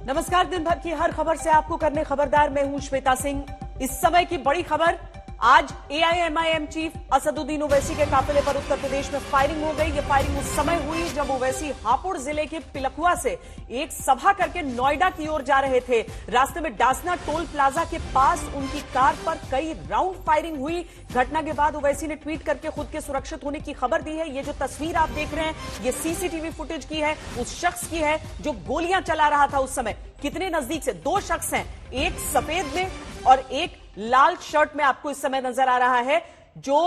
नमस्कार। दिन भर की हर खबर से आपको करने खबरदार, मैं हूं श्वेता सिंह। इस समय की बड़ी खबर, आज एआईएमआईएम चीफ असदुद्दीन ओवैसी के काफिले पर उत्तर प्रदेश में फायरिंग हो गई। ये फायरिंग उस समय हुई जब ओवैसी हापुड़ जिले के पिलखुआ से एक सभा करके नोएडा की ओर जा रहे थे। रास्ते में डासना टोल प्लाजा के पास उनकी कार पर कई राउंड फायरिंग हुई। घटना के बाद ओवैसी ने ट्वीट करके खुद के सुरक्षित होने की खबर दी है। ये जो तस्वीर आप देख रहे हैं, ये सीसीटीवी फुटेज की है, उस शख्स की है जो गोलियां चला रहा था उस समय। कितने नजदीक से दो शख्स हैं, एक सफेद में और एक लाल शर्ट में आपको इस समय नजर आ रहा है, जो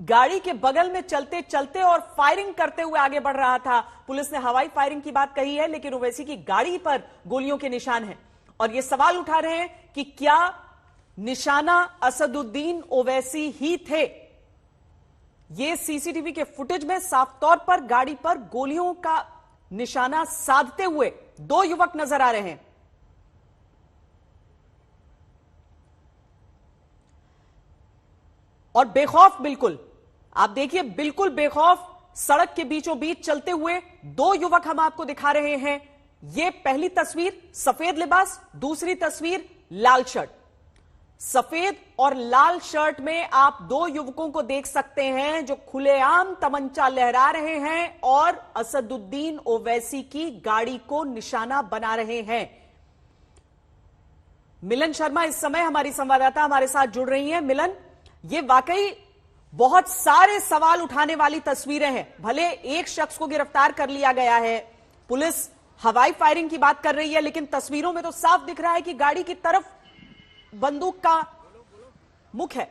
गाड़ी के बगल में चलते चलते और फायरिंग करते हुए आगे बढ़ रहा था। पुलिस ने हवाई फायरिंग की बात कही है, लेकिन ओवैसी की गाड़ी पर गोलियों के निशान हैं और ये सवाल उठा रहे हैं कि क्या निशाना असदुद्दीन ओवैसी ही थे। ये सीसीटीवी के फुटेज में साफ तौर पर गाड़ी पर गोलियों का निशाना साधते हुए दो युवक नजर आ रहे हैं। और बेखौफ, बिल्कुल आप देखिए, बिल्कुल बेखौफ सड़क के बीचों बीच चलते हुए दो युवक हम आपको दिखा रहे हैं। यह पहली तस्वीर सफेद लिबास, दूसरी तस्वीर लाल शर्ट। सफेद और लाल शर्ट में आप दो युवकों को देख सकते हैं जो खुलेआम तमंचा लहरा रहे हैं और असदुद्दीन ओवैसी की गाड़ी को निशाना बना रहे हैं। मिलन शर्मा इस समय हमारी संवाददाता हमारे साथ जुड़ रही हैं। मिलन, ये वाकई बहुत सारे सवाल उठाने वाली तस्वीरें हैं। भले एक शख्स को गिरफ्तार कर लिया गया है, पुलिस हवाई फायरिंग की बात कर रही है, लेकिन तस्वीरों में तो साफ दिख रहा है कि गाड़ी की तरफ बंदूक का मुख है।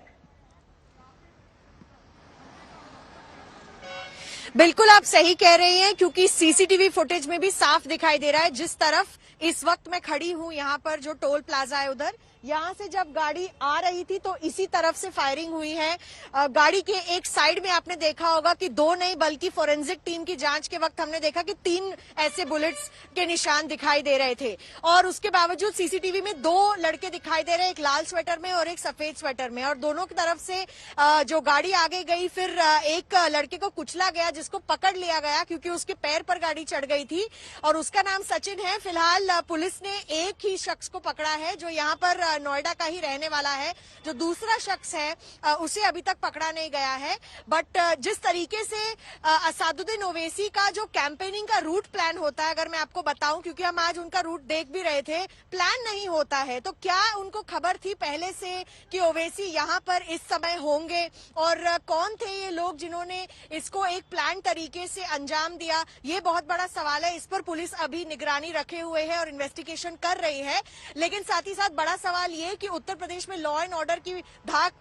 बिल्कुल आप सही कह रहे हैं, क्योंकि सीसीटीवी फुटेज में भी साफ दिखाई दे रहा है। जिस तरफ इस वक्त मैं खड़ी हूं, यहां पर जो टोल प्लाजा है उधर, यहां से जब गाड़ी आ रही थी तो इसी तरफ से फायरिंग हुई है। गाड़ी के एक साइड में आपने देखा होगा कि दो नहीं बल्कि फोरेंसिक टीम की जांच के वक्त हमने देखा कि 3 ऐसे बुलेट्स के निशान दिखाई दे रहे थे। और उसके बावजूद सीसीटीवी में 2 लड़के दिखाई दे रहे, एक लाल स्वेटर में और एक सफेद स्वेटर में, और दोनों की तरफ से जो गाड़ी आगे गई, फिर एक लड़के को कुचला गया जिसको पकड़ लिया गया क्योंकि उसके पैर पर गाड़ी चढ़ गई थी और उसका नाम सचिन है। फिलहाल पुलिस ने एक ही शख्स को पकड़ा है जो यहाँ पर नोएडा का ही रहने वाला है। जो दूसरा शख्स है उसे अभी तक पकड़ा नहीं गया है। बट जिस तरीके से असदुद्दीन ओवैसी का जो कैंपेनिंग का रूट प्लान होता है, अगर मैं आपको बताऊं, क्योंकि हम आज उनका रूट देख भी रहे थे, प्लान नहीं होता है, तो क्या उनको खबर थी पहले से कि ओवैसी यहाँ पर इस समय होंगे, और कौन थे ये लोग जिन्होंने इसको एक प्लान तरीके से अंजाम दिया, ये बहुत बड़ा सवाल है। इस पर पुलिस अभी निगरानी रखे हुए है और इन्वेस्टिगेशन कर रही है। लेकिन साथ ही साथ बड़ा सवाल ये कि उत्तर प्रदेश में लॉ एंड ऑर्डर की धाक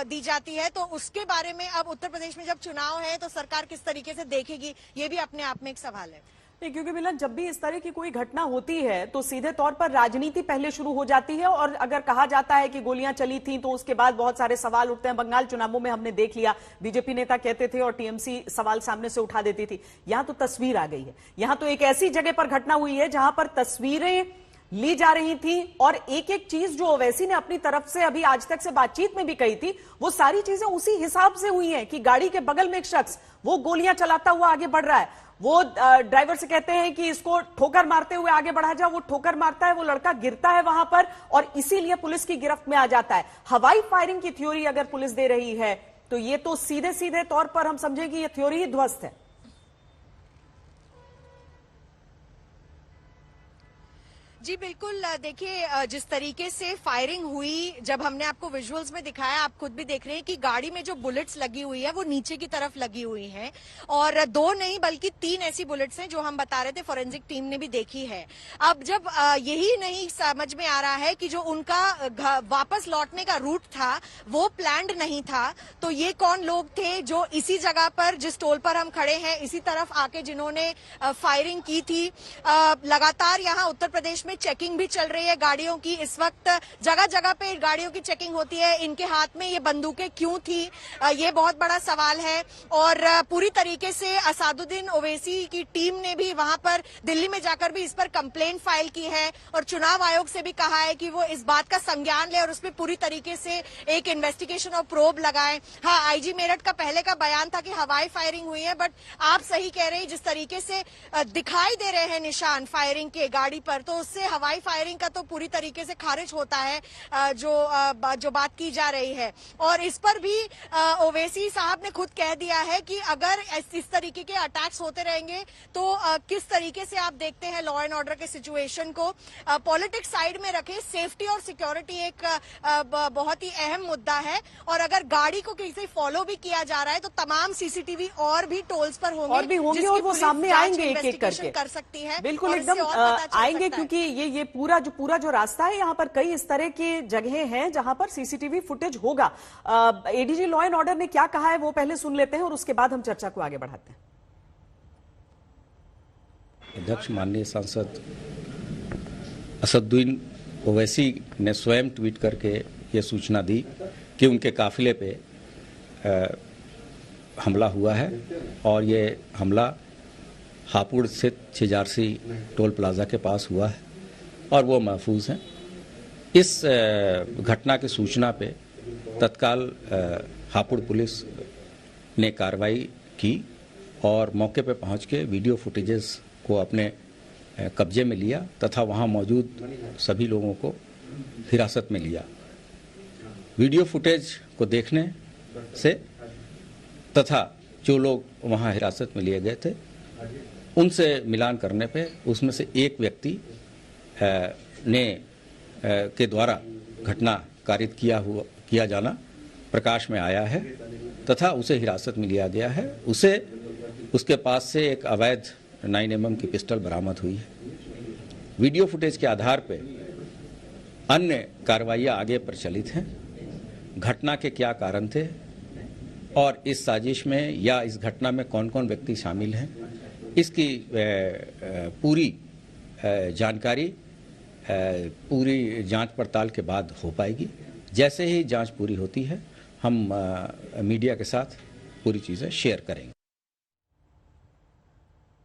दी जाती है, तो उसके बारे में अब उत्तर प्रदेश में जब चुनाव है तो सरकार किस तरीके से देखेगी, ये भी अपने आप में एक सवाल है। नहीं, क्योंकि मिलन, जब भी इस तरह की कोई घटना होती है तो सीधे तौर पर राजनीति पहले शुरू हो जाती है। और अगर कहा जाता है कि गोलियां चली थी तो उसके बाद बहुत सारे सवाल उठते हैं। बंगाल चुनावों में हमने देख लिया, बीजेपी नेता कहते थे और टीएमसी सवाल सामने से उठा देती थी। यहां तो तस्वीर आ गई है, यहां तो एक ऐसी जगह पर घटना हुई है जहां पर तस्वीरें ली जा रही थी और एक एक चीज जो ओवैसी ने अपनी तरफ से अभी आज तक से बातचीत में भी कही थी, वो सारी चीजें उसी हिसाब से हुई हैं कि गाड़ी के बगल में एक शख्स वो गोलियां चलाता हुआ आगे बढ़ रहा है। वो ड्राइवर से कहते हैं कि इसको ठोकर मारते हुए आगे बढ़ा जाओ, वो ठोकर मारता है, वो लड़का गिरता है वहां पर और इसीलिए पुलिस की गिरफ्त में आ जाता है। हवाई फायरिंग की थ्योरी अगर पुलिस दे रही है तो ये तो सीधे सीधे तौर पर हम समझें कि ये थ्योरी ही ध्वस्त है। जी बिल्कुल, देखिए जिस तरीके से फायरिंग हुई, जब हमने आपको विजुअल्स में दिखाया, आप खुद भी देख रहे हैं कि गाड़ी में जो बुलेट्स लगी हुई है वो नीचे की तरफ लगी हुई हैं और 2 नहीं बल्कि 3 ऐसी बुलेट्स हैं जो हम बता रहे थे, फोरेंसिक टीम ने भी देखी है। अब जब यही नहीं समझ में आ रहा है कि जो उनका वापस लौटने का रूट था वो प्लान्ड नहीं था, तो ये कौन लोग थे जो इसी जगह पर, जिस टोल पर हम खड़े हैं, इसी तरफ आके जिन्होंने फायरिंग की थी। लगातार यहाँ उत्तर प्रदेश में में चेकिंग भी चल रही है गाड़ियों की। इस वक्त जगह जगह पे गाड़ियों की चेकिंग होती है। इनके हाथ में ये बंदूकें क्यों थी, ये बहुत बड़ा सवाल है। और पूरी तरीके से असदुद्दीन ओवैसी की टीम ने भी वहां पर दिल्ली में जाकर भी इस पर कंप्लेंट फाइल की है और चुनाव आयोग से भी कहा है कि वो इस बात का संज्ञान ले और उस पर पूरी तरीके से एक इन्वेस्टिगेशन और प्रोब लगाए। हाँ, आईजी मेरठ का पहले का बयान था कि हवाई फायरिंग हुई है, बट आप सही कह रहे हैं, जिस तरीके से दिखाई दे रहे हैं निशान फायरिंग के गाड़ी पर, तो उससे हवाई फायरिंग का तो पूरी तरीके से खारिज होता है जो बात की जा रही है। और इस पर भी ओवैसी साहब ने खुद कह दिया है कि अगर इस तरीके के अटैक्स होते रहेंगे तो किस तरीके से आप देखते हैं लॉ एंड ऑर्डर के सिचुएशन को। पॉलिटिक्स साइड में रखें, सेफ्टी और सिक्योरिटी एक बहुत ही अहम मुद्दा है। और अगर गाड़ी को किसी फॉलो भी किया जा रहा है तो तमाम सीसीटीवी और भी टोल्स पर होंगे और वो सामने आएंगे एक एक करके कर सकती है। बिल्कुल एकदम आएंगे, क्योंकि ये पूरा जो रास्ता है, यहाँ पर कई इस तरह की जगहें हैं जहां पर सीसीटीवी फुटेज होगा। एडीजी लॉ एंड ऑर्डर ने क्या कहा है वो पहले सुन लेते हैं और उसके बाद हम चर्चा को आगे बढ़ाते हैं। अध्यक्ष माननीय सांसद असदुद्दीन ओवैसी ने स्वयं ट्वीट करके ये सूचना दी कि उनके काफिले पे हमला हुआ है और ये हमला हापुड़ स्थित छिजारसी टोल प्लाजा के पास हुआ है और वो महफूज हैं। इस घटना की सूचना पे तत्काल हापुड़ पुलिस ने कार्रवाई की और मौके पे पहुंच के वीडियो फुटेजेस को अपने कब्जे में लिया तथा वहां मौजूद सभी लोगों को हिरासत में लिया। वीडियो फुटेज को देखने से तथा जो लोग वहां हिरासत में लिए गए थे उनसे मिलान करने पे उसमें से एक व्यक्ति के द्वारा घटना कारित किया जाना प्रकाश में आया है तथा उसे हिरासत में लिया गया है। उसके पास से एक अवैध 9mm की पिस्टल बरामद हुई है। वीडियो फुटेज के आधार पर अन्य कार्रवाइयां आगे प्रचलित हैं। घटना के क्या कारण थे और इस साजिश में या इस घटना में कौन कौन व्यक्ति शामिल हैं, इसकी पूरी जानकारी पूरी जांच पड़ताल के बाद हो पाएगी। जैसे ही जांच पूरी होती है हम मीडिया के साथ पूरी चीजें शेयर करेंगे।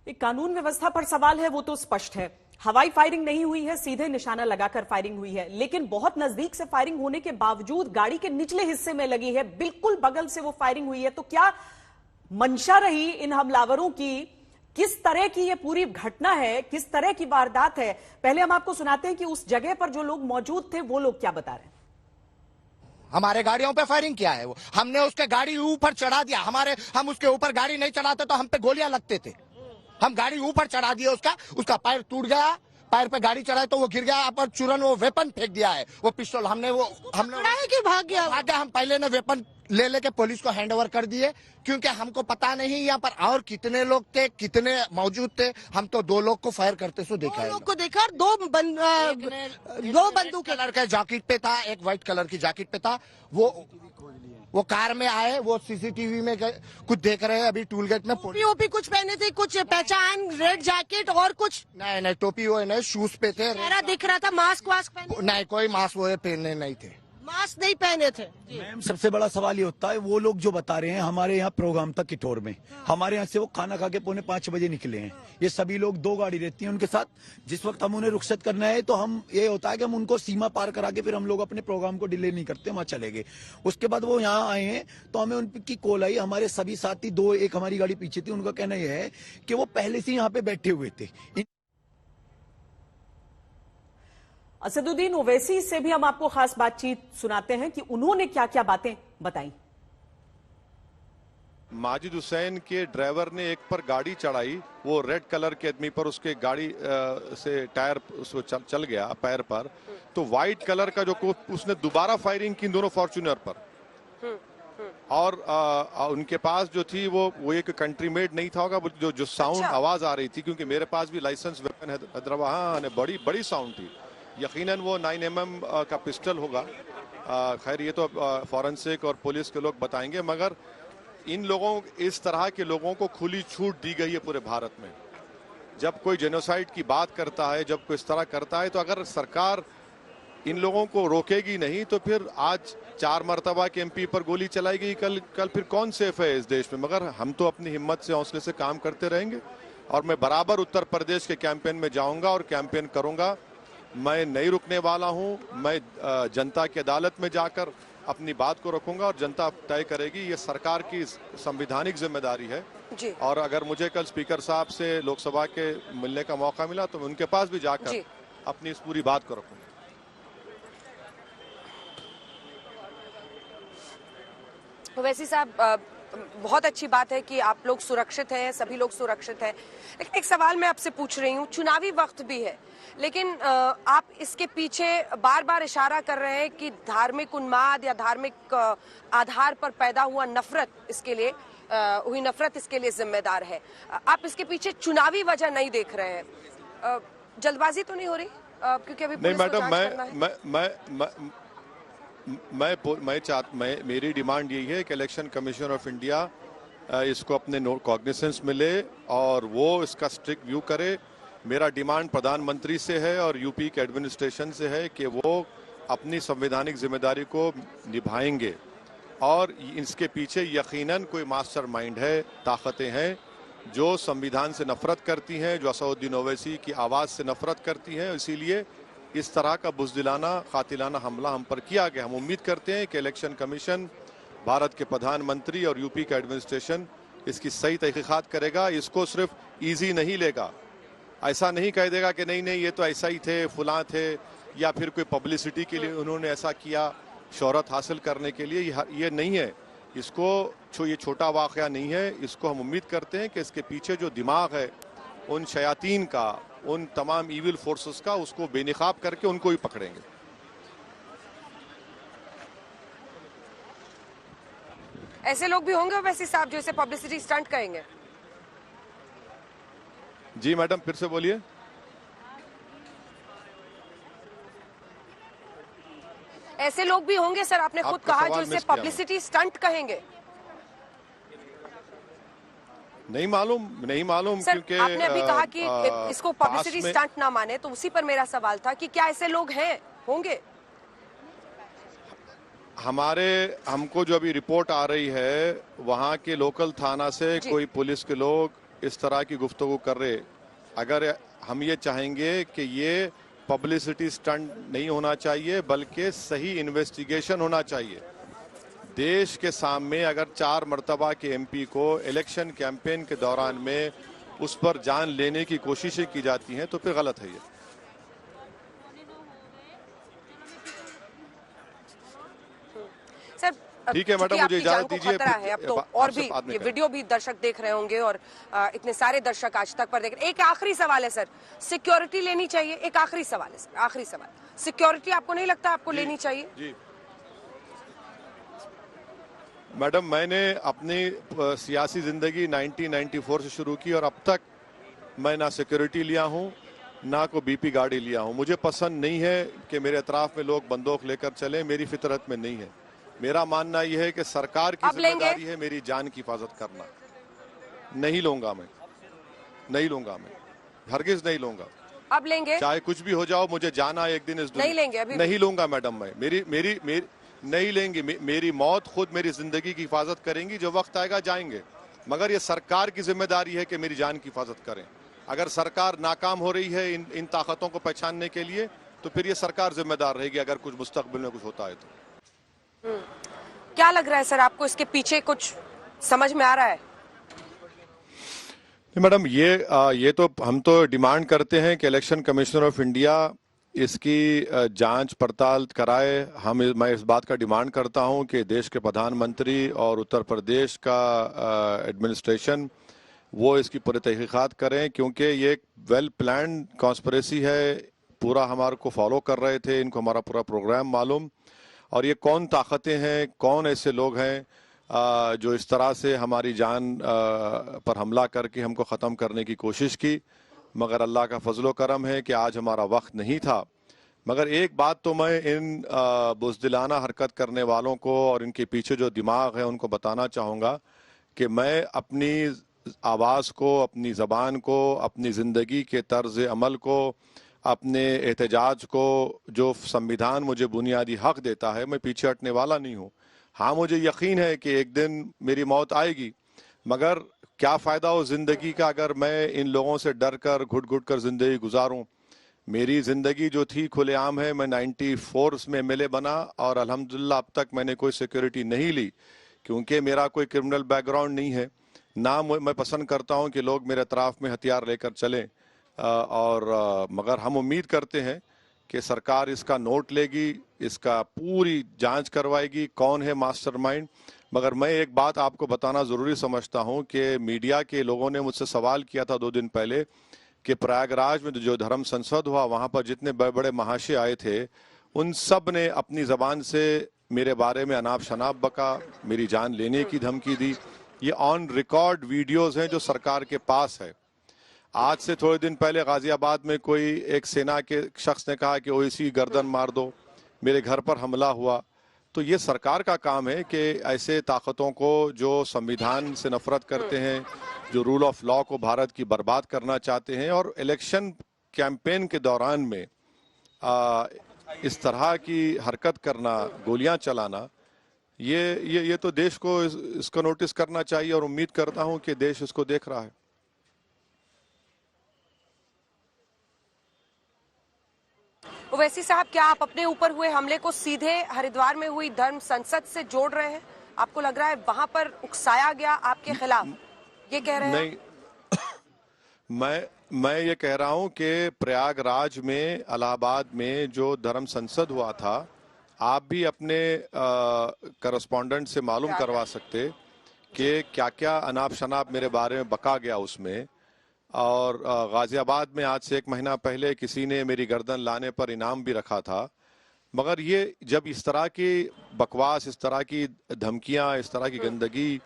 एक कानून व्यवस्था पर सवाल है, वो तो स्पष्ट है। हवाई फायरिंग नहीं हुई है, सीधे निशाना लगाकर फायरिंग हुई है, लेकिन बहुत नजदीक से फायरिंग होने के बावजूद गाड़ी के निचले हिस्से में लगी है, बिल्कुल बगल से वो फायरिंग हुई है। तो क्या मंशा रही इन हमलावरों की, किस तरह की ये पूरी घटना है, किस तरह की वारदात है? पहले हम आपको सुनाते हैं कि उस जगह पर जो लोग मौजूद थे वो लोग क्या बता रहे हैं। हमारे गाड़ियों पे फायरिंग किया है, वो हमने उसके गाड़ी ऊपर चढ़ा दिया। हम उसके ऊपर गाड़ी नहीं चढ़ाते तो हम पे गोलियां लगते थे। हम गाड़ी ऊपर चढ़ा दिए, उसका पैर टूट गया, पैर पे गाड़ी चढ़ाए तो वो गिर गया। पर चुरन वो वेपन फेंक दिया है, वो पिस्टल हमने कि भाग गया। हम पहले ने वेपन लेके पुलिस को हैंड ओवर कर दिए, क्योंकि हमको पता नहीं यहाँ पर और कितने लोग थे, कितने मौजूद थे। हम तो 2 लोग को फायर करते सो देखा है। दो बंदूक कलर के जैकेट पे था, एक व्हाइट कलर की जैकेट पे था। वो कार में आए, वो सीसीटीवी में कुछ देख रहे हैं। अभी टूल गेट में टोपी कुछ पहने थे, कुछ पहचान, रेड जैकेट और कुछ नहीं टोपी वो नहीं, शूज पे थे, चेहरा दिख रहा था। मास्क पहने नहीं, कोई मास्क वो पहने नहीं थे, मास्क नहीं पहने थे। मैम सबसे बड़ा सवाल ये होता है, वो लोग जो बता रहे हैं हमारे यहाँ प्रोग्राम था किठौर में, हमारे यहाँ से वो खाना खा के 4:45 बजे निकले हैं। ये सभी लोग 2 गाड़ी रहती है उनके साथ। जिस वक्त हम उन्हें रुखसत करना है तो हम ये होता है कि हम उनको सीमा पार करा के फिर हम लोग अपने प्रोग्राम को डिले नहीं करते, वहाँ चले गए। उसके बाद वो यहाँ आए हैं तो हमें उनकी कॉल आई। हमारे सभी साथी 2, एक हमारी गाड़ी पीछे थी, उनका कहना यह है कि वो पहले से यहाँ पे बैठे हुए थे। असदुद्दीन ओवैसी से भी हम आपको खास बातचीत सुनाते हैं कि उन्होंने क्या क्या बातें बताई। माजिद हुसैन के ड्राइवर ने एक पर गाड़ी चढ़ाई, वो रेड कलर के आदमी पर उसके गाड़ी से टायर उसको चल गया पैर पर, तो व्हाइट कलर का जो उसने दोबारा फायरिंग की दोनों फॉर्च्यूनर पर। और उनके पास जो थी वो एक कंट्री मेड नहीं था होगा, जो साउंड आवाज आ रही थी, क्योंकि मेरे पास भी लाइसेंस वेपन हैदराबाद बड़ी साउंड थी। यकीनन वो 9mm का पिस्टल होगा। खैर ये तो फॉरेंसिक और पुलिस के लोग बताएंगे, मगर इस तरह के लोगों को खुली छूट दी गई है पूरे भारत में। जब कोई जेनोसाइड की बात करता है, जब कोई इस तरह करता है, तो अगर सरकार इन लोगों को रोकेगी नहीं तो फिर आज 4 मरतबा के एमपी पर गोली चलाई गई, कल फिर कौन सेफ है इस देश में? मगर हम तो अपनी हिम्मत से, हौसले से काम करते रहेंगे और मैं बराबर उत्तर प्रदेश के कैंपेन में जाऊंगा और कैंपेन करूंगा। मैं नहीं रुकने वाला हूं। मैं जनता की अदालत में जाकर अपनी बात को रखूंगा और जनता तय करेगी। ये सरकार की संवैधानिक जिम्मेदारी है जी। और अगर मुझे कल स्पीकर साहब से लोकसभा के मिलने का मौका मिला तो मैं उनके पास भी जाकर अपनी इस पूरी बात को रखूंगा। ओवैसी साहब, बहुत अच्छी बात है कि आप लोग सुरक्षित हैं, सभी लोग सुरक्षित हैं। लेकिन एक सवाल मैं आपसे पूछ रही हूँ, चुनावी वक्त भी है, लेकिन आप इसके पीछे बार बार इशारा कर रहे हैं कि धार्मिक उन्माद या धार्मिक आधार पर पैदा हुआ नफरत इसके लिए जिम्मेदार है। आप इसके पीछे चुनावी वजह नहीं देख रहे हैं। जल्दबाजी तो नहीं हो रही? क्योंकि अभी नहीं मैडम, मेरी डिमांड यही है कि इलेक्शन कमीशन ऑफ इंडिया इसको अपने कॉग्निसेंस में ले और वो इसका स्ट्रिक्ट व्यू करे। मेरा डिमांड प्रधानमंत्री से है और यूपी के एडमिनिस्ट्रेशन से है कि वो अपनी संवैधानिक जिम्मेदारी को निभाएंगे और इसके पीछे यकीनन कोई मास्टरमाइंड है, ताकतें हैं जो संविधान से नफरत करती हैं, जो असदुद्दीन ओवैसी की आवाज़ से नफरत करती हैं। इसीलिए इस तरह का बुज़दिलाना, कातिलाना हमला हम पर किया गया। हम उम्मीद करते हैं कि इलेक्शन कमीशन, भारत के प्रधानमंत्री और यूपी का एडमिनिस्ट्रेशन इसकी सही तहकीकात करेगा। इसको सिर्फ ईजी नहीं लेगा, ऐसा नहीं कह देगा कि नहीं नहीं ये तो ऐसा ही थे, फुलां थे, या फिर कोई पब्लिसिटी के लिए उन्होंने ऐसा किया, शोहरत हासिल करने के लिए। ये नहीं है। इसको ये छोटा वाक़या नहीं है। इसको हम उम्मीद करते हैं कि इसके पीछे जो दिमाग है उन शयातीन का, उन तमाम इविल फोर्सेस का, उसको बेनकाब करके उनको ही पकड़ेंगे। ऐसे लोग भी होंगे वैसे साहब जो इसे पब्लिसिटी स्टंट कहेंगे? जी मैडम, फिर से बोलिए। ऐसे लोग भी होंगे सर, आपने खुद कहा, जो इसे पब्लिसिटी स्टंट कहेंगे। नहीं मालूम सर, क्योंकि आपने अभी कहा कि इसको पब्लिसिटी स्टंट ना माने, तो उसी पर मेरा सवाल था कि क्या ऐसे लोग होंगे? हमको जो अभी रिपोर्ट आ रही है वहाँ के लोकल थाना से कोई पुलिस के लोग इस तरह की गुफ्तगू कर रहे। अगर हम ये चाहेंगे कि ये पब्लिसिटी स्टंट नहीं होना चाहिए बल्कि सही इन्वेस्टिगेशन होना चाहिए। देश के सामने अगर 4 मरतबा के एमपी को इलेक्शन कैंपेन के दौरान में उस पर जान लेने की कोशिशें की जाती हैं तो फिर गलत है ये। ठीक है मैडम, मुझे इजाजत दीजिए। है अब तो और भी ये वीडियो भी दर्शक देख रहे होंगे और इतने सारे दर्शक आज तक पर देख रहे। एक आखिरी सवाल है सर, सिक्योरिटी लेनी चाहिए? एक आखिरी सवाल है सर, आखिरी सवाल, सिक्योरिटी आपको नहीं लगता आपको लेनी चाहिए? जी मैडम, मैंने अपनी सियासी जिंदगी 1994 से शुरू की और अब तक मैं ना सिक्योरिटी लिया हूँ ना को बीपी गाड़ी लिया हूँ। मुझे पसंद नहीं है कि मेरे अतराफ में लोग बंदूक लेकर चले, मेरी फितरत में नहीं है। मेरा मानना यह है कि सरकार की जिम्मेदारी है मेरी जान की हिफाजत करना। नहीं लूंगा मैं, हरगिज नहीं लूंगा। अब लेंगे? चाहे कुछ भी हो जाओ, मुझे जाना एक दिन इस दुनिया। नहीं लेंगे अभी? नहीं लूंगा मैडम, मैं मेरी नहीं लेंगे। मेरी मौत खुद मेरी जिंदगी की हिफाजत करेंगी। जो वक्त आएगा जाएंगे, मगर ये सरकार की जिम्मेदारी है कि मेरी जान की हिफाजत करें। अगर सरकार नाकाम हो रही है इन ताकतों को पहचानने के लिए तो फिर ये सरकार जिम्मेदार रहेगी अगर कुछ मुस्तकबिल में कुछ होता है तो। क्या लग रहा है सर आपको, इसके पीछे कुछ समझ में आ रहा है? मैडम, ये तो हम तो डिमांड करते हैं कि इलेक्शन कमीशन ऑफ इंडिया इसकी जांच पड़ताल कराए। मैं इस बात का डिमांड करता हूं कि देश के प्रधानमंत्री और उत्तर प्रदेश का एडमिनिस्ट्रेशन वो इसकी पूरी तहकीकात करें, क्योंकि ये एक वेल प्लान कॉन्स्पिरेसी है। पूरा हमारे को फॉलो कर रहे थे, इनको हमारा पूरा प्रोग्राम मालूम। और ये कौन ताकतें हैं, कौन ऐसे लोग हैं जो इस तरह से हमारी जान पर हमला करके हमको ख़त्म करने की कोशिश की। मगर अल्लाह का फजलो करम है कि आज हमारा वक्त नहीं था। मगर एक बात तो मैं इन बुज़दिलाना हरकत करने वालों को और इनके पीछे जो दिमाग है उनको बताना चाहूँगा कि मैं अपनी आवाज़ को, अपनी ज़बान को, अपनी ज़िंदगी के तर्ज अमल को, अपने एहतजाज को, जो संविधान मुझे बुनियादी हक देता है, मैं पीछे हटने वाला नहीं हूँ। हाँ, मुझे यकीन है कि एक दिन मेरी मौत आएगी, मगर क्या फ़ायदा हो ज़िंदगी का अगर मैं इन लोगों से डर कर घुट घुट कर ज़िंदगी गुजारूं। मेरी ज़िंदगी जो थी खुलेआम है। मैं 94 में MLA बना और अल्हम्दुलिल्लाह अब तक मैंने कोई सिक्योरिटी नहीं ली, क्योंकि मेरा कोई क्रिमिनल बैकग्राउंड नहीं है। ना मैं पसंद करता हूं कि लोग मेरे अतराफ में हथियार लेकर चलें, मगर हम उम्मीद करते हैं कि सरकार इसका नोट लेगी, इसका पूरी जांच करवाएगी कौन है मास्टरमाइंड। मगर मैं एक बात आपको बताना ज़रूरी समझता हूं कि मीडिया के लोगों ने मुझसे सवाल किया था 2 दिन पहले कि प्रयागराज में जो धर्म संसद हुआ, वहां पर जितने बड़े बड़े महाशय आए थे, उन सब ने अपनी ज़बान से मेरे बारे में अनाप शनाप बका, मेरी जान लेने की धमकी दी। ये ऑन रिकॉर्ड वीडियोस हैं जो सरकार के पास है। आज से थोड़े दिन पहले गाजियाबाद में कोई एक सेना के शख्स ने कहा कि ओवैसी गर्दन मार दो, मेरे घर पर हमला हुआ। तो ये सरकार का काम है कि ऐसे ताकतों को जो संविधान से नफरत करते हैं, जो रूल ऑफ लॉ को भारत की बर्बाद करना चाहते हैं, और इलेक्शन कैंपेन के दौरान में इस तरह की हरकत करना, गोलियां चलाना, ये तो देश को इसको नोटिस करना चाहिए, और उम्मीद करता हूं कि देश इसको देख रहा है। ओवैसी साहब, क्या आप अपने ऊपर हुए हमले को सीधे हरिद्वार में हुई धर्म संसद से जोड़ रहे हैं? आपको लग रहा है वहां पर उकसाया गया आपके खिलाफ, ये कह रहे हैं? नहीं, मैं ये कह रहा हूं कि प्रयागराज में, इलाहाबाद में जो धर्म संसद हुआ था, आप भी अपने करस्पॉन्डेंट से मालूम करवा सकते कि क्या क्या अनाप शनाप मेरे बारे में बका गया उसमें। और गाजियाबाद में आज से 1 महीना पहले किसी ने मेरी गर्दन लाने पर इनाम भी रखा था। मगर ये जब इस तरह की बकवास, इस तरह की धमकियां, इस तरह की गंदगी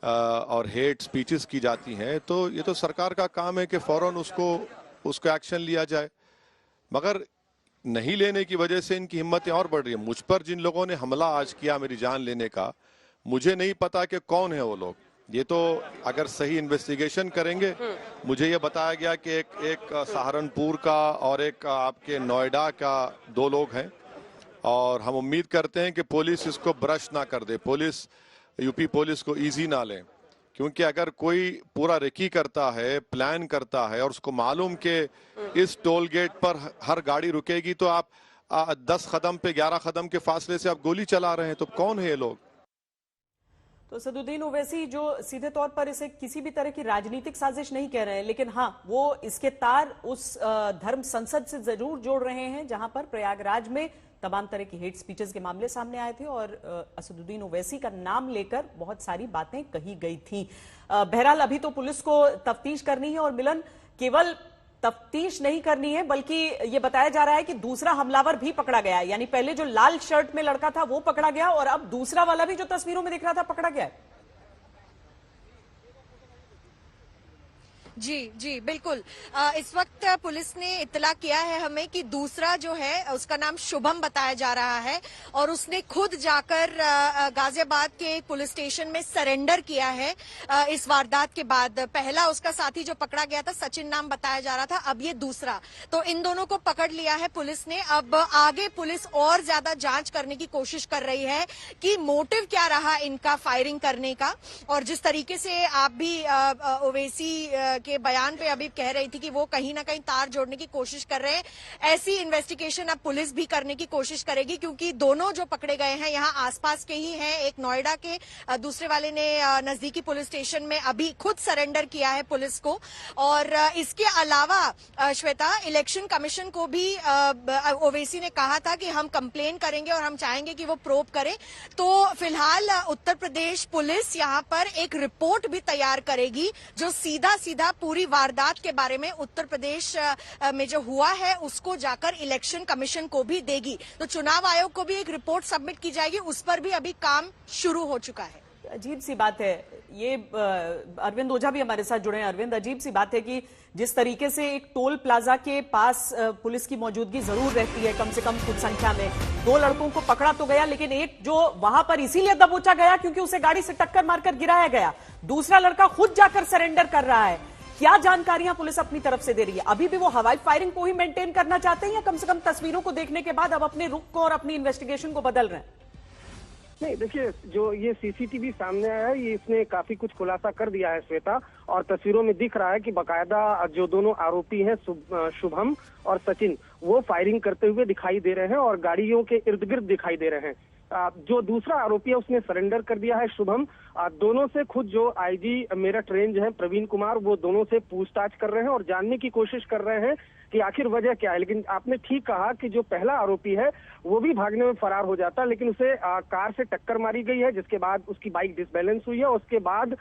और हेट स्पीचेस की जाती हैं, तो ये तो सरकार का काम है कि फौरन उसको एक्शन लिया जाए। मगर नहीं लेने की वजह से इनकी हिम्मतें और बढ़ रही है। मुझ पर जिन लोगों ने हमला आज किया मेरी जान लेने का, मुझे नहीं पता कि कौन है वो लोग। ये तो अगर सही इन्वेस्टिगेशन करेंगे, मुझे ये बताया गया कि एक सहारनपुर का और एक आपके नोएडा का 2 लोग हैं, और हम उम्मीद करते हैं कि पुलिस इसको ब्रश ना कर दे, पुलिस, यूपी पुलिस को इजी ना लें। क्योंकि अगर कोई पूरा रेकी करता है, प्लान करता है, और उसको मालूम कि इस टोल गेट पर हर गाड़ी रुकेगी, तो आप 10 कदम पे 11 कदम के फासले से आप गोली चला रहे हैं, तो कौन है ये लोग? तो असदुद्दीन ओवैसी जो सीधे तौर पर इसे किसी भी तरह की राजनीतिक साजिश नहीं कह रहे हैं, लेकिन हाँ, वो इसके तार उस धर्म संसद से जरूर जोड़ रहे हैं जहां पर प्रयागराज में तमाम तरह की हेट स्पीचेस के मामले सामने आए थे और असदुद्दीन ओवैसी का नाम लेकर बहुत सारी बातें कही गई थी। बहरहाल अभी तो पुलिस को तफ्तीश करनी है, और मिलन, केवल तफ्तीश नहीं करनी है बल्कि ये बताया जा रहा है कि दूसरा हमलावर भी पकड़ा गया है। यानी पहले जो लाल शर्ट में लड़का था वो पकड़ा गया, और अब दूसरा वाला भी जो तस्वीरों में दिख रहा था पकड़ा गया है। जी जी बिल्कुल। इस वक्त पुलिस ने इत्तला किया है हमें कि दूसरा जो है उसका नाम शुभम बताया जा रहा है, और उसने खुद जाकर गाजियाबाद के पुलिस स्टेशन में सरेंडर किया है इस वारदात के बाद। पहला उसका साथी जो पकड़ा गया था, सचिन नाम बताया जा रहा था, अब ये दूसरा। तो इन दोनों को पकड़ लिया है पुलिस ने। अब आगे पुलिस और ज्यादा जांच करने की कोशिश कर रही है कि मोटिव क्या रहा इनका फायरिंग करने का। और जिस तरीके से आप भी ओवैसी के बयान पे अभी कह रही थी कि वो कहीं ना कहीं तार जोड़ने की कोशिश कर रहे हैं, ऐसी इन्वेस्टिगेशन अब पुलिस भी करने की कोशिश करेगी, क्योंकि दोनों जो पकड़े गए हैं यहाँ आसपास के ही हैं। एक नोएडा के, दूसरे वाले ने नजदीकी पुलिस स्टेशन में अभी खुद सरेंडर किया है पुलिस को। और इसके अलावा श्वेता, इलेक्शन कमीशन को भी ओवैसी ने कहा था कि हम कंप्लेन करेंगे और हम चाहेंगे कि वो प्रोब करे। तो फिलहाल उत्तर प्रदेश पुलिस यहाँ पर एक रिपोर्ट भी तैयार करेगी जो सीधा सीधा पूरी वारदात के बारे में उत्तर प्रदेश में जो हुआ है उसको जाकर इलेक्शन कमीशन को भी देगी। तो चुनाव आयोग को भी एक रिपोर्ट सबमिट की जाएगी, उस पर भी अभी काम शुरू हो चुका है। अजीब सी बात है ये। अरविंद ओझा भी हमारे साथ जुड़े हैं। अरविंद, अजीब सी बात है कि जिस तरीके से एक टोल प्लाजा के पास पुलिस की मौजूदगी जरूर रहती है, कम से कम कुछ संख्या में, 2 लड़कों को पकड़ा तो गया, लेकिन एक जो वहां पर इसीलिए दबोचा गया क्योंकि उसे गाड़ी से टक्कर मारकर गिराया गया, दूसरा लड़का खुद जाकर सरेंडर कर रहा है। क्या जानकारियां पुलिस अपनी तरफ से दे रही है? अभी भी वो हवाई फायरिंग को ही मेंटेन करना चाहते हैं या कम से कम तस्वीरों को देखने के बाद अब अपने रुख को और अपनी इन्वेस्टिगेशन को बदल रहे हैं? नहीं, देखिए, जो ये सीसीटीवी सामने आया है, ये इसने काफी कुछ खुलासा कर दिया है श्वेता, और तस्वीरों में दिख रहा है कि बकायदा जो दोनों आरोपी हैं शुभम और सचिन, वो फायरिंग करते हुए दिखाई दे रहे हैं और गाड़ियों के इर्द गिर्द दिखाई दे रहे हैं। जो दूसरा आरोपी है उसने सरेंडर कर दिया है, शुभम। दोनों से खुद जो आईजी मेरठ रेंज है प्रवीण कुमार, वो दोनों से पूछताछ कर रहे हैं और जानने की कोशिश कर रहे हैं कि आखिर वजह क्या है। लेकिन आपने ठीक कहा कि जो पहला आरोपी है वो भी भागने में फरार हो जाता, लेकिन उसे कार से टक्कर मारी गई है, जिसके बाद उसकी बाइक डिसबैलेंस हुई है, उसके बाद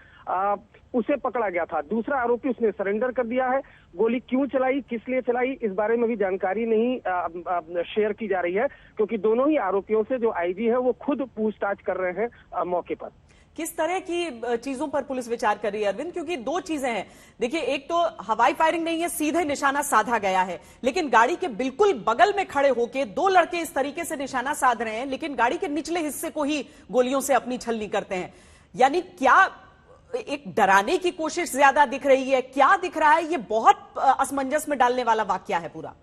उसे पकड़ा गया था। दूसरा आरोपी, उसने सरेंडर कर दिया है। गोली क्यों चलाई, किस लिए चलाई, इस बारे में भी जानकारी नहीं शेयर की जा रही है, क्योंकि दोनों ही आरोपियों से जो आईजी है वो खुद पूछताछ कर रहे हैं मौके पर। किस तरह की चीजों पर पुलिस विचार कर रही है अरविंद? क्योंकि 2 चीजें हैं। देखिए, एक तो हवाई फायरिंग नहीं है, सीधे निशाना साधा गया है, लेकिन गाड़ी के बिल्कुल बगल में खड़े होके 2 लड़के इस तरीके से निशाना साध रहे हैं, लेकिन गाड़ी के निचले हिस्से को ही गोलियों से अपनी छलनी करते हैं। यानी क्या एक डराने की कोशिश ज्यादा दिख रही है? क्या दिख रहा है? ये बहुत असमंजस में डालने वाला वाकया है पूरा।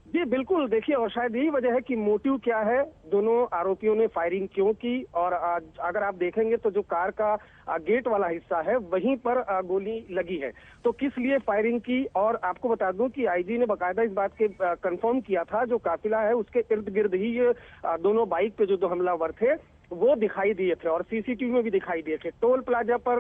जी बिल्कुल, देखिए, और शायद यही वजह है कि मोटिव क्या है, दोनों आरोपियों ने फायरिंग क्यों की। और अगर आप देखेंगे तो जो कार का गेट वाला हिस्सा है वहीं पर गोली लगी है, तो किस लिए फायरिंग की। और आपको बता दूं कि आईजी ने बकायदा इस बात के कंफर्म किया था, जो काफिला है उसके इर्द गिर्द ही ये दोनों बाइक पे जो 2 हमलावर थे वो दिखाई दिए थे और सीसीटीवी में भी दिखाई दिए थे। टोल प्लाजा पर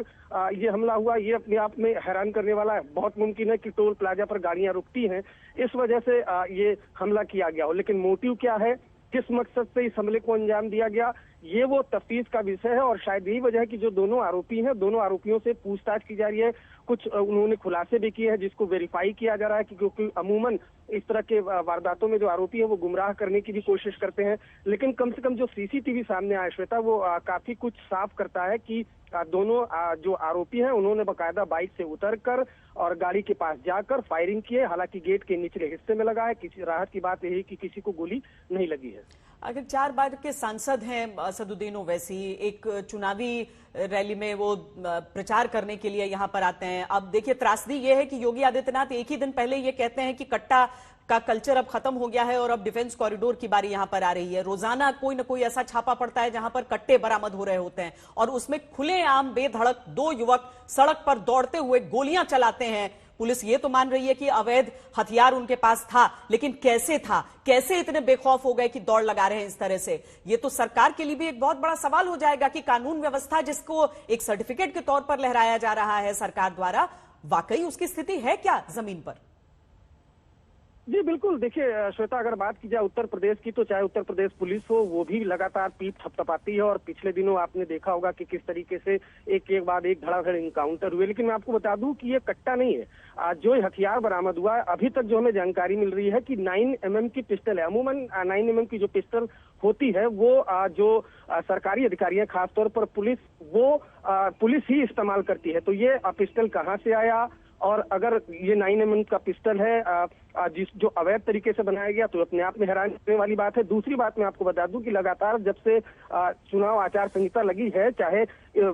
ये हमला हुआ, ये अपने आप में हैरान करने वाला है। बहुत मुमकिन है कि टोल प्लाजा पर गाड़ियां रुकती हैं, इस वजह से ये हमला किया गया हो, लेकिन मोटिव क्या है, किस मकसद से इस हमले को अंजाम दिया गया, ये वो तफ्तीश का विषय है। और शायद यही वजह है कि जो दोनों आरोपी हैं, दोनों आरोपियों से पूछताछ की जा रही है। कुछ उन्होंने खुलासे भी किए हैं जिसको वेरीफाई किया जा रहा है, क्योंकि अमूमन इस तरह के वारदातों में जो आरोपी है वो गुमराह करने की भी कोशिश करते हैं। लेकिन कम से कम जो सीसीटीवी सामने आया श्वेता, वो काफी कुछ साफ करता है कि दोनों जो आरोपी हैं उन्होंने बकायदा बाइक से उतरकर और गाड़ी के पास जाकर फायरिंग की है। हालांकि गेट के निचले हिस्से में लगा है। किसी राहत की बात यही कि किसी को गोली नहीं लगी है। अगर 4 बार के सांसद हैं असदुद्दीन ओवैसी, एक चुनावी रैली में वो प्रचार करने के लिए यहां पर आते हैं। अब देखिए, त्रासदी ये है कि योगी आदित्यनाथ एक ही दिन पहले ये कहते हैं कि कट्टा का कल्चर अब खत्म हो गया है और अब डिफेंस कॉरिडोर की बारी यहां पर आ रही है। रोजाना कोई ना कोई ऐसा छापा पड़ता है जहां पर कट्टे बरामद हो रहे होते हैं और उसमें खुलेआम बेधड़क 2 युवक सड़क पर दौड़ते हुए गोलियां चलाते हैं। पुलिस ये तो मान रही है कि अवैध हथियार उनके पास था, लेकिन कैसे था, कैसे इतने बेखौफ हो गए कि दौड़ लगा रहे हैं इस तरह से? ये तो सरकार के लिए भी एक बहुत बड़ा सवाल हो जाएगा कि कानून व्यवस्था जिसको एक सर्टिफिकेट के तौर पर लहराया जा रहा है सरकार द्वारा, वाकई उसकी स्थिति है क्या जमीन पर? जी बिल्कुल, देखिए श्वेता, अगर बात की जाए उत्तर प्रदेश की, तो चाहे उत्तर प्रदेश पुलिस हो, वो भी लगातार पीठ थपथपाती है। और पिछले दिनों आपने देखा होगा कि किस तरीके से एक के बाद एक धड़ाधड़ इनकाउंटर हुए। लेकिन मैं आपको बता दूं कि ये कट्टा नहीं है। जो हथियार बरामद हुआ है, अभी तक जो हमें जानकारी मिल रही है कि 9mm की पिस्टल है। अमूमन 9mm की जो पिस्टल होती है वो जो सरकारी अधिकारी है, खासतौर पर पुलिस, वो पुलिस ही इस्तेमाल करती है। तो ये पिस्टल कहाँ से आया, और अगर ये 9mm का पिस्टल है जो अवैध तरीके से बनाया गया, तो अपने आप में हैरान करने वाली बात है। दूसरी बात मैं आपको बता दूं कि लगातार जब से चुनाव आचार संहिता लगी है, चाहे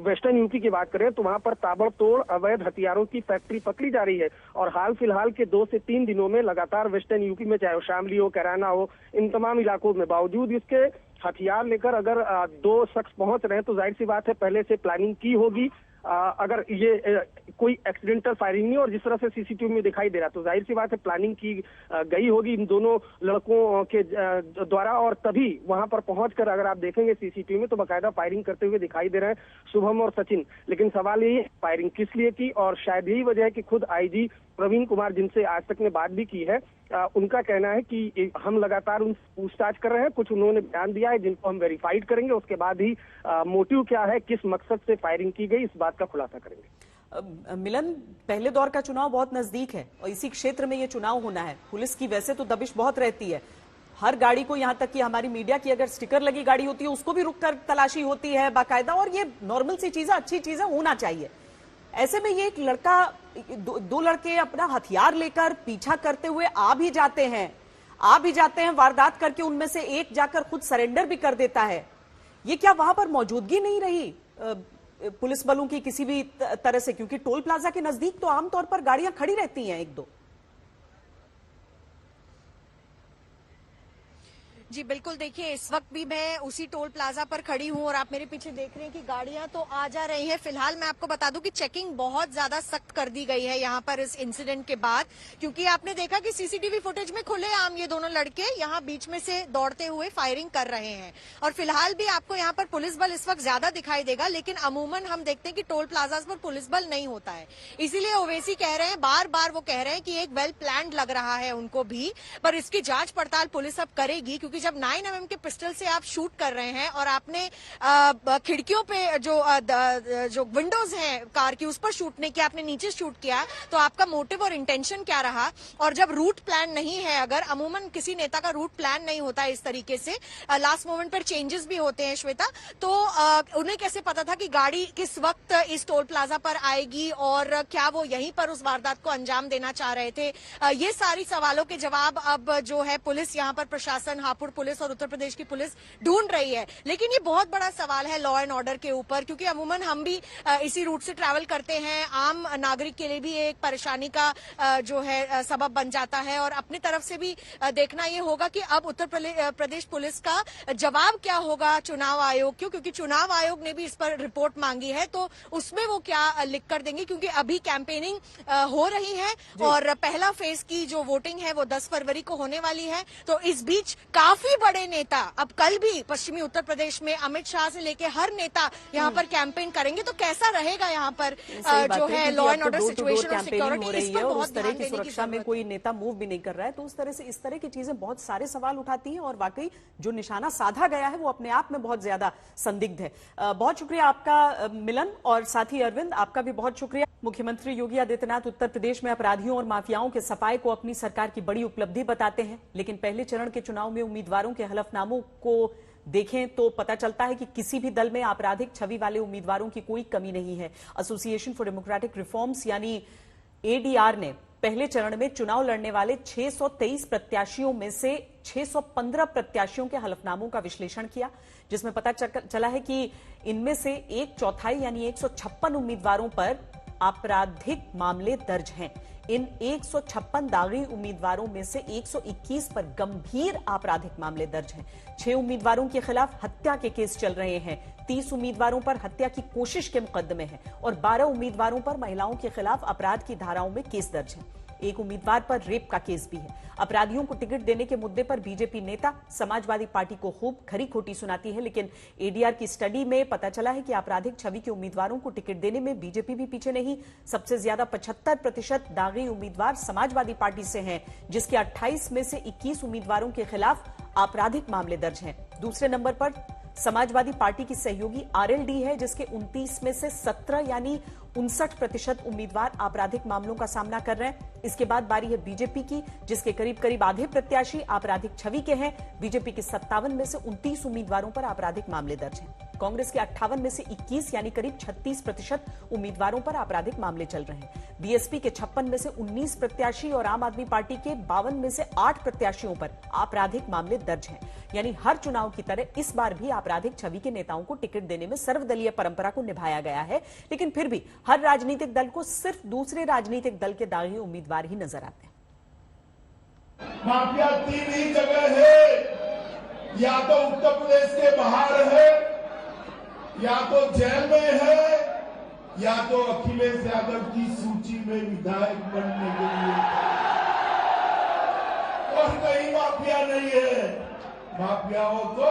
वेस्टर्न यूपी की बात करें, तो वहां पर ताबड़तोड़ अवैध हथियारों की फैक्ट्री पकड़ी जा रही है। और हाल फिलहाल के 2 से 3 दिनों में लगातार वेस्टर्न यूपी में, चाहे वो शामली हो, कैराना हो, इन तमाम इलाकों में बावजूद इसके हथियार लेकर अगर 2 शख्स पहुंच रहे हैं, तो जाहिर सी बात है पहले से प्लानिंग की होगी। अगर ये कोई एक्सीडेंटल फायरिंग नहीं और जिस तरह से सीसीटीवी में दिखाई दे रहा, तो जाहिर सी बात है प्लानिंग की गई होगी इन दोनों लड़कों के द्वारा। और तभी वहां पर पहुंचकर अगर आप देखेंगे सीसीटीवी में, तो बाकायदा फायरिंग करते हुए दिखाई दे रहे हैं शुभम और सचिन। लेकिन सवाल ये है फायरिंग किस लिए की, और शायद यही वजह है कि खुद आईजी प्रवीण कुमार, जिनसे आज तक ने बात भी की है, उनका कहना है कि हम लगातार उनसे पूछताछ कर रहे हैं। कुछ उन्होंने बयान दिया है जिनको हम वेरीफाइड करेंगे, उसके बाद ही मोटिव क्या है, किस मकसद से फायरिंग की गई, इस बात का खुलासा करेंगे। मिलन, पहले दौर का चुनाव बहुत नजदीक है और इसी क्षेत्र में ये चुनाव होना है। पुलिस की वैसे तो दबिश बहुत रहती है, हर गाड़ी को, यहां तक कि हमारी मीडिया की अगर स्टिकर लगी गाड़ी होती है उसको भी रुककर तलाशी होती है बाकायदा, और ये नॉर्मल सी चीजें, अच्छी चीजें होना चाहिए। ऐसे में ये एक लड़का, दो लड़के अपना हथियार लेकर पीछा करते हुए आ भी जाते हैं वारदात करके, उनमें से एक जाकर खुद सरेंडर भी कर देता है। ये क्या वहां पर मौजूदगी नहीं रही पुलिस बलों की किसी भी तरह से? क्योंकि टोल प्लाजा के नजदीक तो आमतौर पर गाड़ियां खड़ी रहती हैं एक दो। जी बिल्कुल, देखिए इस वक्त भी मैं उसी टोल प्लाजा पर खड़ी हूं और आप मेरे पीछे देख रहे हैं कि गाड़ियां तो आ जा रही हैं। फिलहाल मैं आपको बता दूं कि चेकिंग बहुत ज्यादा सख्त कर दी गई है यहां पर इस इंसिडेंट के बाद, क्योंकि आपने देखा कि सीसीटीवी फुटेज में खुलेआम ये दोनों लड़के यहां बीच में से दौड़ते हुए फायरिंग कर रहे हैं। और फिलहाल भी आपको यहां पर पुलिस बल इस वक्त ज्यादा दिखाई देगा, लेकिन अमूमन हम देखते हैं कि टोल प्लाजा पर पुलिस बल नहीं होता है। इसीलिए ओवैसी कह रहे हैं, बार बार वो कह रहे हैं कि एक वेल प्लान्ड लग रहा है उनको भी, पर इसकी जांच पड़ताल पुलिस अब करेगी। क्योंकि जब 9mm के पिस्टल से आप शूट कर रहे हैं और आपने खिड़कियों पे जो विंडोज हैं कार की उस पर शूट नहीं किया, आपने नीचे शूट किया, तो आपका मोटिव और इंटेंशन क्या रहा? और जब रूट प्लान नहीं है, अगर अमूमन किसी नेता का रूट प्लान नहीं होता है इस तरीके से, लास्ट मोमेंट पर चेंजेस भी होते हैं श्वेता, तो उन्हें कैसे पता था कि गाड़ी किस वक्त इस टोल प्लाजा पर आएगी और क्या वो यहीं पर उस वारदात को अंजाम देना चाह रहे थे? ये सारी सवालों के जवाब अब जो है पुलिस, यहाँ पर प्रशासन, हापुड़ पुलिस और उत्तर प्रदेश की पुलिस ढूंढ रही है। लेकिन ये बहुत बड़ा सवाल है लॉ एंड ऑर्डर के ऊपर, क्योंकि अमूमन हम भी इसी रूट से ट्रैवल करते हैं। आम नागरिक के लिए भी एक परेशानी का जो है सबब बन जाता है। और अपनी तरफ से भी देखना ये होगा कि अब उत्तर प्रदेश पुलिस का जवाब क्या होगा चुनाव आयोग क्यों, क्योंकि चुनाव आयोग ने भी इस पर रिपोर्ट मांगी है, तो उसमें वो क्या लिख कर देंगे, क्योंकि अभी कैंपेनिंग हो रही है और पहला फेज की जो वोटिंग है वो 10 फरवरी को होने वाली है। तो इस बीच काफी बड़े नेता, अब कल भी पश्चिमी उत्तर प्रदेश में अमित शाह से लेके हर नेता यहाँ पर कैंपेन करेंगे, तो कैसा रहेगा यहाँ पर जो है लॉ एंड ऑर्डर सिचुएशन और सिक्योरिटी, इस पर बहुत ध्यान देने की सुरक्षा में कोई नेता मूव भी नहीं कर रहा है, तो उस तरह से इस तरह की चीजें बहुत सारे सवाल उठाती हैं और वाकई जो निशाना साधा गया है वो अपने आप में बहुत ज्यादा संदिग्ध है। बहुत शुक्रिया आपका मिलन, और साथ ही अरविंद आपका भी बहुत शुक्रिया। मुख्यमंत्री योगी आदित्यनाथ उत्तर प्रदेश में अपराधियों और माफियाओं के सफाए को अपनी सरकार की बड़ी उपलब्धि बताते हैं, लेकिन पहले चरण के चुनाव में उम्मीदवारों के हलफनामों को देखें तो पता चलता है कि किसी भी दल में आपराधिक छवि वाले उम्मीदवारों की कोई कमी नहीं है। एसोसिएशन फॉर डेमोक्रेटिक रिफॉर्म्स यानी एडीआर ने पहले चरण में चुनाव लड़ने वाले 623 प्रत्याशियों में से 615 प्रत्याशियों के हलफनामों का विश्लेषण किया, जिसमें पता चला है कि इनमें से एक चौथाई यानी 156 उम्मीदवारों पर आपराधिक मामले दर्ज हैं। इन 156 दागी उम्मीदवारों में से 121 पर गंभीर आपराधिक मामले दर्ज हैं। 6 उम्मीदवारों के खिलाफ हत्या के केस चल रहे हैं, 30 उम्मीदवारों पर हत्या की कोशिश के मुकदमे हैं और 12 उम्मीदवारों पर महिलाओं के खिलाफ अपराध की धाराओं में केस दर्ज हैं। एक उम्मीदवार पर रेप का केस भी है। अपराधियों को टिकट देने के मुद्दे पर बीजेपी नेता समाजवादी पार्टी को खूब खरी खोटी सुनाती है, लेकिन एडीआर की स्टडी में पता चला है कि आपराधिक छवि के उम्मीदवारों को टिकट देने में बीजेपी भी पीछे नहीं। सबसे ज्यादा 75% दागी उम्मीदवार समाजवादी पार्टी से हैं, जिसके 28 में से 21 उम्मीदवारों के खिलाफ आपराधिक मामले दर्ज हैं। दूसरे नंबर पर समाजवादी पार्टी की सहयोगी आरएलडी है, जिसके 29 में से 17 यानी 59% उम्मीदवार आपराधिक मामलों का सामना कर रहे हैं। इसके बाद बारी है बीजेपी की, जिसके करीब करीब आधे प्रत्याशी आपराधिक छवि के हैं। बीजेपी के 57 में से 29 उम्मीदवारों पर आपराधिक मामले दर्ज हैं। कांग्रेस के 58 में से 21 यानी करीब 36% उम्मीदवारों पर आपराधिक मामले चल रहे हैं। बीएसपी के 56 में से 19 प्रत्याशी और आम आदमी पार्टी के 52 में से 8 प्रत्याशियों पर आपराधिक मामले दर्ज हैं। यानी हर चुनाव की तरह इस बार भी आपराधिक छवि के नेताओं को टिकट देने में सर्वदलीय परंपरा को निभाया गया है, लेकिन फिर भी हर राजनीतिक दल को सिर्फ दूसरे राजनीतिक दल के दागी उम्मीदवार ही नजर आते हैं। माफिया 3 ही जगह है, या तो उत्तर प्रदेश के बाहर है, या तो जेल में है, या तो अखिलेश यादव की सूची में विधायक बनने के लिए, और कहीं माफिया नहीं है। माफियाओं को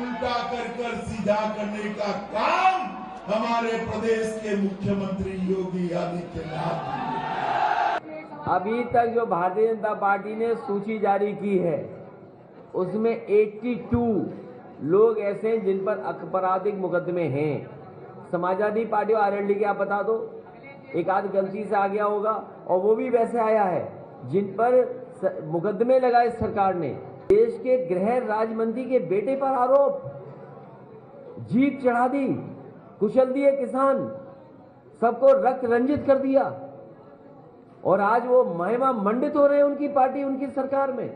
उल्टा कर सीधा करने का काम हमारे प्रदेश के मुख्यमंत्री योगी आदित्यनाथ जी। अभी तक जो भारतीय जनता पार्टी ने सूची जारी की है उसमें 82 लोग ऐसे हैं जिन पर आपराधिक मुकदमे हैं। समाजवादी पार्टी और आरएलडी के आप बता दो, एक आध गलती से आ गया होगा, और वो भी वैसे आया है जिन पर मुकदमे लगाए सरकार ने। देश के गृह राज्य मंत्री के बेटे पर आरोप, जीप चढ़ा दी, कुचल दिए किसान, सबको रक्त रंजित कर दिया और आज वो महिमा मंडित हो रहे हैं उनकी पार्टी, उनकी सरकार में।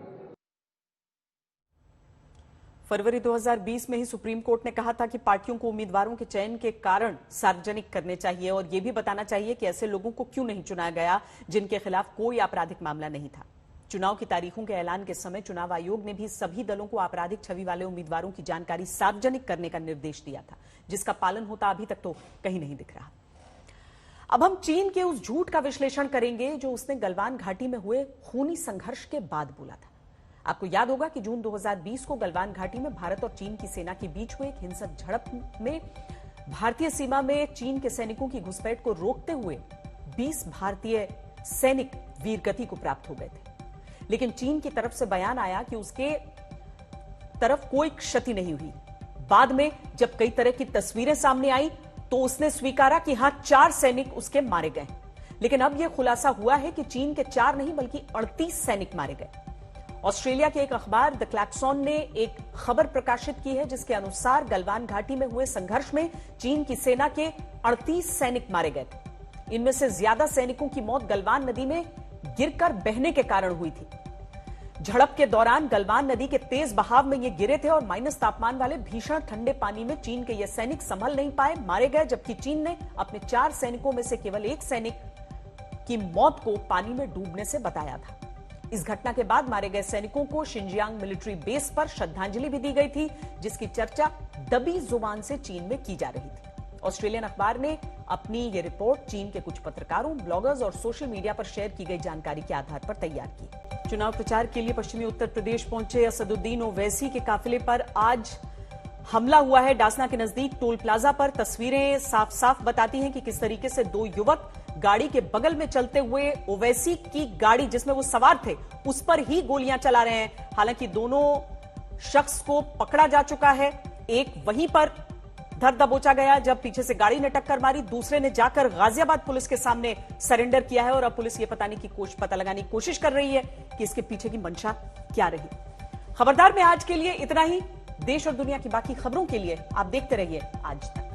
फरवरी 2020 में ही सुप्रीम कोर्ट ने कहा था कि पार्टियों को उम्मीदवारों के चयन के कारण सार्वजनिक करने चाहिए और यह भी बताना चाहिए कि ऐसे लोगों को क्यों नहीं चुना गया जिनके खिलाफ कोई आपराधिक मामला नहीं था। चुनाव की तारीखों के ऐलान के समय चुनाव आयोग ने भी सभी दलों को आपराधिक छवि वाले उम्मीदवारों की जानकारी सार्वजनिक करने का निर्देश दिया था, जिसका पालन होता अभी तक तो कहीं नहीं दिख रहा। अब हम चीन के उस झूठ का विश्लेषण करेंगे जो उसने गलवान घाटी में हुए खूनी संघर्ष के बाद बोला था। आपको याद होगा कि जून 2020 को गलवान घाटी में भारत और चीन की सेना के बीच हुए एक हिंसक झड़प में भारतीय सीमा में चीन के सैनिकों की घुसपैठ को रोकते हुए 20 भारतीय सैनिक वीरगति को प्राप्त हो गए थे। लेकिन चीन की तरफ से बयान आया कि उसके तरफ कोई क्षति नहीं हुई। बाद में जब कई तरह की तस्वीरें सामने आई तो उसने स्वीकारा कि हां, 4 सैनिक उसके मारे गए। लेकिन अब यह खुलासा हुआ है कि चीन के 4 नहीं बल्कि 38 सैनिक मारे गए। ऑस्ट्रेलिया के एक अखबार द क्लैक्सॉन ने एक खबर प्रकाशित की है जिसके अनुसार गलवान घाटी में हुए संघर्ष में चीन की सेना के 38 सैनिक मारे गए थे। इनमें से ज्यादा सैनिकों की मौत गलवान नदी में गिरकर बहने के कारण हुई थी। झड़प के दौरान गलवान नदी के तेज बहाव में ये गिरे थे और माइनस तापमान वाले भीषण ठंडे पानी में चीन के ये सैनिक संभल नहीं पाए, मारे गए, जबकि चीन ने अपने 4 सैनिकों में से केवल 1 सैनिक की मौत को पानी में डूबने से बताया था। इस घटना के बाद मारे गए सैनिकों को शिनजियांग मिलिट्री बेस पर श्रद्धांजलि भी दी गई थी, जिसकी चर्चा दबी जुबान से चीन में की जा रही थी। ऑस्ट्रेलियन अखबार ने अपनी यह रिपोर्ट चीन के कुछ पत्रकारों, ब्लॉगर्स और सोशल मीडिया पर शेयर की गई जानकारी के आधार पर तैयार की। चुनाव प्रचार के लिए पश्चिमी उत्तर प्रदेश पहुंचे असदुद्दीन ओवैसी के काफिले पर आज हमला हुआ है। डासना के नजदीक टोल प्लाजा पर तस्वीरें साफ साफ बताती हैं कि किस तरीके से 2 युवक गाड़ी के बगल में चलते हुए ओवैसी की गाड़ी जिसमें वो सवार थे उस पर ही गोलियां चला रहे हैं। हालांकि दोनों शख्स को पकड़ा जा चुका है। एक वहीं पर धर दबोचा गया जब पीछे से गाड़ी ने टक्कर मारी, दूसरे ने जाकर गाजियाबाद पुलिस के सामने सरेंडर किया है और अब पुलिस ये पता लगाने की कोशिश कर रही है कि इसके पीछे की मंशा क्या रही। खबरदार में आज के लिए इतना ही। देश और दुनिया की बाकी खबरों के लिए आप देखते रहिए आज तक।